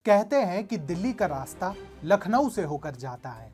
कहते हैं कि दिल्ली का रास्ता लखनऊ से होकर जाता है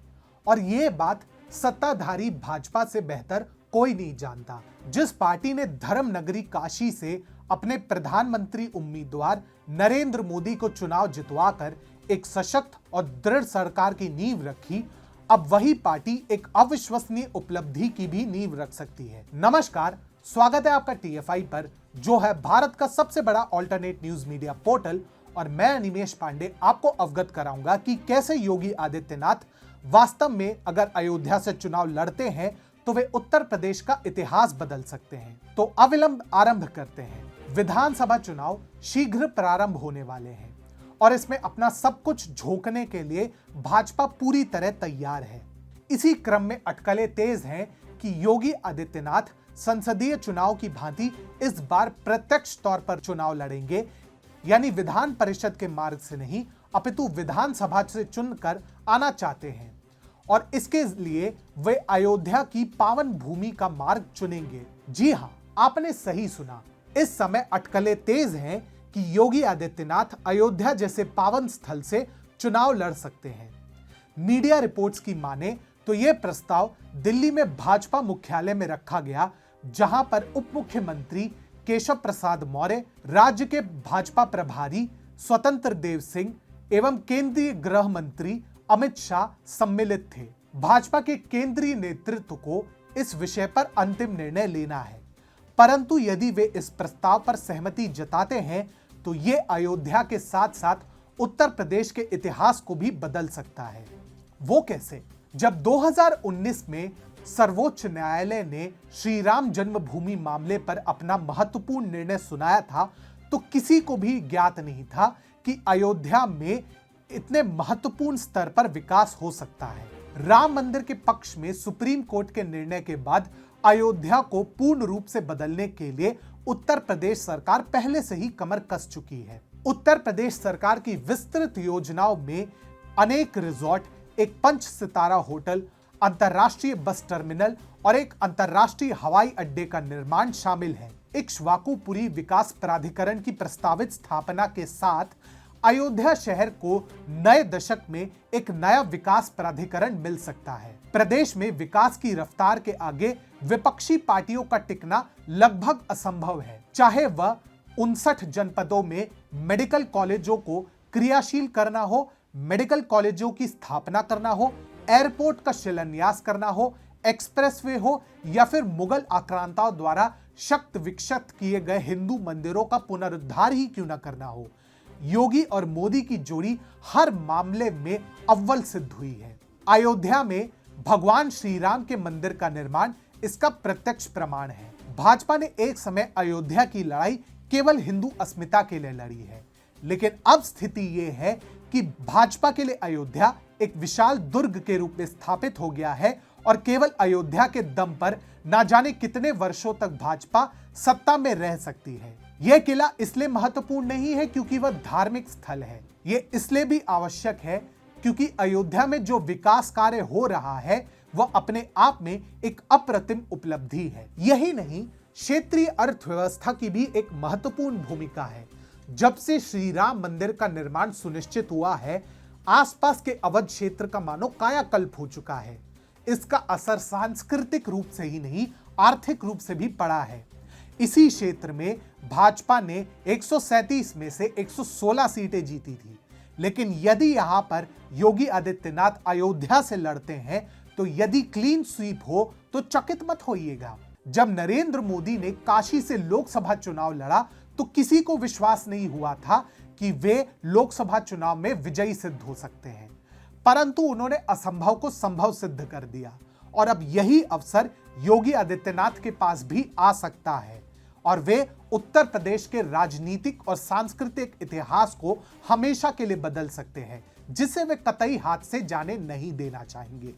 और ये बात सत्ताधारी भाजपा से बेहतर कोई नहीं जानता। जिस पार्टी ने धर्म नगरी काशी से अपने प्रधानमंत्री उम्मीदवार नरेंद्र मोदी को चुनाव जितवाकर एक सशक्त और दृढ़ सरकार की नींव रखी, अब वही पार्टी एक अविश्वसनीय उपलब्धि की भी नींव रख सकती है। नमस्कार, स्वागत है आपका टीएफआई पर, जो है भारत का सबसे बड़ा ऑल्टरनेट न्यूज मीडिया पोर्टल। और मैं अनिमेश पांडे आपको अवगत कराऊंगा कि कैसे योगी आदित्यनाथ वास्तव में अगर अयोध्या से चुनाव लड़ते हैं तो वे उत्तर प्रदेश का इतिहास बदल सकते हैं। तो अविलंब आरंभ करते हैं। विधानसभा चुनाव शीघ्र प्रारंभ होने वाले हैं और इसमें अपना सब कुछ झोंकने के लिए भाजपा पूरी तरह तैयार है। इसी क्रम में अटकलें तेज हैं कि योगी आदित्यनाथ संसदीय चुनाव की भांति इस बार प्रत्यक्ष तौर पर चुनाव लड़ेंगे, यानी विधान परिषद के मार्ग से नहीं अपितु विधानसभा से चुनकर आना चाहते हैं और इसके लिए वे अयोध्या की पावन भूमि का मार्ग चुनेंगे। जी हां, आपने सही सुना। इस समय अटकलें तेज हैं कि योगी आदित्यनाथ अयोध्या जैसे पावन स्थल से चुनाव लड़ सकते हैं। मीडिया रिपोर्ट्स की माने तो यह प्रस्ताव दिल्ली में भाजपा मुख्यालय में रखा गया, जहां पर उप मुख्यमंत्री केशव प्रसाद मौर्य, राज्य के भाजपा प्रभारी स्वतंत्र देव सिंह एवं केंद्रीय गृह मंत्री अमित शाह सम्मिलित थे। भाजपा के केंद्रीय नेतृत्व को इस विषय पर अंतिम निर्णय लेना है, परंतु यदि वे इस प्रस्ताव पर सहमति जताते हैं तो ये अयोध्या के साथ साथ उत्तर प्रदेश के इतिहास को भी बदल सकता है। वो कैसे? जब 2019 में सर्वोच्च न्यायालय ने श्री राम जन्मभूमि मामले पर अपना महत्वपूर्ण निर्णय सुनाया था तो किसी को भी ज्ञात नहीं था कि अयोध्या में इतने महत्वपूर्ण स्तर पर विकास हो सकता है। राम मंदिर के पक्ष में सुप्रीम कोर्ट के निर्णय के बाद अयोध्या को पूर्ण रूप से बदलने के लिए उत्तर प्रदेश सरकार पहले से ही कमर कस चुकी है। उत्तर प्रदेश सरकार की विस्तृत योजनाओं में अनेक रिजॉर्ट, एक 5 सितारा होटल, अंतर्राष्ट्रीय बस टर्मिनल और एक अंतर्राष्ट्रीय हवाई अड्डे का निर्माण शामिल है। इक्ष्वाकुपुरी विकास प्राधिकरण की प्रस्तावित स्थापना के साथ अयोध्या शहर को नए दशक में एक नया विकास प्राधिकरण मिल सकता है। प्रदेश में विकास की रफ्तार के आगे विपक्षी पार्टियों का टिकना लगभग असंभव है, चाहे वह 59 जनपदों में मेडिकल कॉलेजों को क्रियाशील करना हो, मेडिकल कॉलेजों की स्थापना करना हो, एयरपोर्ट का शिलान्यास करना हो, एक्सप्रेसवे हो या फिर मुगल आक्रांताओं द्वारा शक्त विक्षत किए गए हिंदू मंदिरों का पुनरुद्धार ही क्यों न करना हो। योगी और मोदी की जोड़ी हर मामले में अव्वल सिद्ध हुई है। अयोध्या में भगवान श्री राम के मंदिर का निर्माण इसका प्रत्यक्ष प्रमाण है। भाजपा ने एक समय अयोध्या की लड़ाई केवल हिंदू अस्मिता के लिए लड़ी है, लेकिन अब स्थिति यह है कि भाजपा के लिए अयोध्या एक विशाल दुर्ग के रूप में स्थापित हो गया है और केवल अयोध्या के दम पर ना जाने कितने वर्षों तक भाजपा सत्ता में रह सकती है। यह किला इसलिए महत्वपूर्ण नहीं है क्योंकि वह धार्मिक स्थल है, यह इसलिए भी आवश्यक है क्योंकि अयोध्या में जो विकास कार्य हो रहा है वह अपने आप में एक अप्रतिम उपलब्धि है। यही नहीं, क्षेत्रीय अर्थव्यवस्था की भी एक महत्वपूर्ण भूमिका है। जब से श्री राम मंदिर का निर्माण सुनिश्चित हुआ है, आसपास के अवध क्षेत्र का मानो कायाकल्प हो चुका है। इसका असर सांस्कृतिक रूप से ही नहीं, आर्थिक रूप से भी पड़ा है। इसी क्षेत्र में भाजपा ने 137 में से 116 सीटें जीती थी, लेकिन यदि यहां पर योगी आदित्यनाथ अयोध्या से लड़ते हैं तो यदि क्लीन स्वीप हो तो चकित मत होइएगा। जब नरेंद्र मोदी ने काशी से लोकसभा चुनाव लड़ा तो किसी को विश्वास नहीं हुआ था कि वे लोकसभा चुनाव में विजयी सिद्ध हो सकते हैं, परंतु उन्होंने असंभव को संभव सिद्ध कर दिया और अब यही अवसर योगी आदित्यनाथ के पास भी आ सकता है और वे उत्तर प्रदेश के राजनीतिक और सांस्कृतिक इतिहास को हमेशा के लिए बदल सकते हैं, जिसे वे कतई हाथ से जाने नहीं देना चाहेंगे।